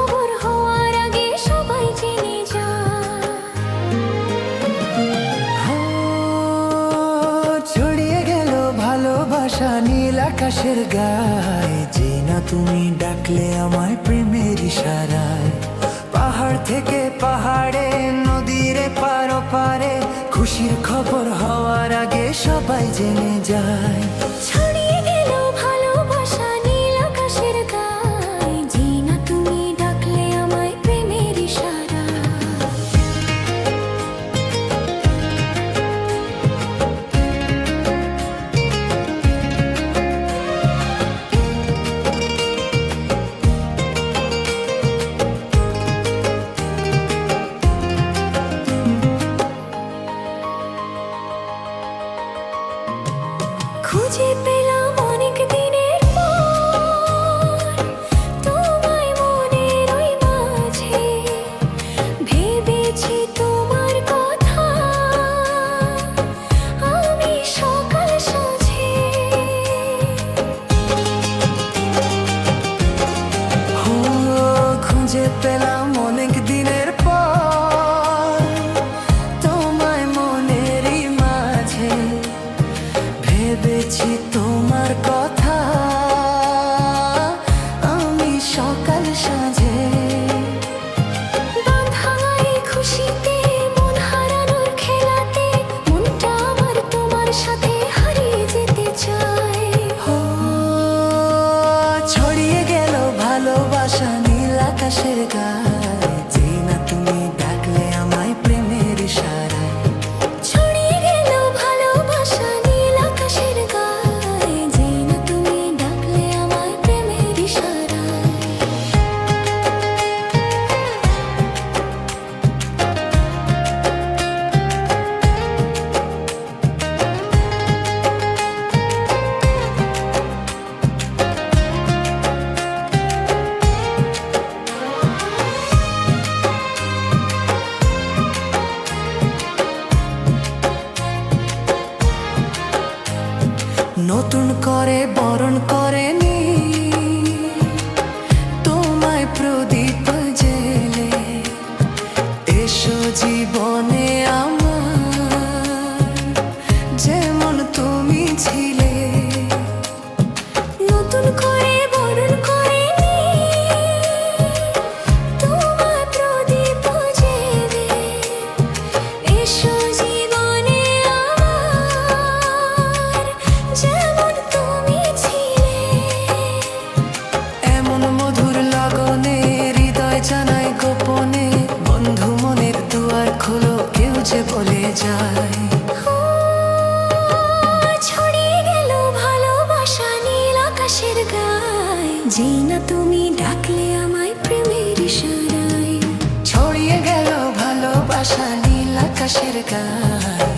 খবর হওয়ার আগে সবাই জেনে যায়। ছড়িয়ে গেল ভালোবাসা নীল আকাশের গায়ে, যে না তুমি ডাকলে আমায় প্রেমের ইশারায়। পাহাড় থেকে পাহাড়ে, নদীর পার পারে, খুশির খবর হওয়ার আগে সবাই জেনে যায়। ছড়িয়ে গেল ভালোবাসা নীল আকাশের গায়ে, যে না তুমি ডাকলে আমায় প্রেমের ইশারা। খুঁজে পেলাম অনেক দিনের পর তোমায় মনের ওই মাঝে, ভেবেছি তোমার কথা আমি সকাল সাঁঝে। খুঁজে পেলাম অনেক দিনের পর তোমায় মনেরই মাঝে, ভেবেছি তোমার কথা আমি সকাল সাঁঝে। বাঁধা এই খুশিতে, মন হারানোর খেলাতে, মনটা আমার তোমার সাথে হারিয়ে যেতে চায়। ছড়িয়ে গেল ভালোবাসা নীল আকাশের গায়ে, যে না তুমি ডাকলে আমায় প্রেমের ইশারায়। ছড়িয়ে গেল ভালোবাসা নীল আকাশের গায়ে, যে না তুমি ডাকলে আমায় প্রেমের ইশারায়। নতুন করে বরণ করেনি তোমায় প্রদীপ জেলে, এসো জীবনে আমার যেমন তুমি ছিলে। নতুন করে বরণ করেনি তোমায় প্রদীপ জেলে, এসো জীবনে আমার যেমন তুমি ছিলে। এমন মধুর লগনে হৃদয় জানাই গোপনে, বন্ধু মনের দুয়ার খোলো, কেউ যে বলে যায়। ছড়িয়ে গেল ভালোবাসা নীল আকাশের গায়ে, যে না তুমি ডাকলে আমায় প্রেমের ইশারায়। ছড়িয়ে গেল ভালোবাসা নীল আকাশের গায়ে,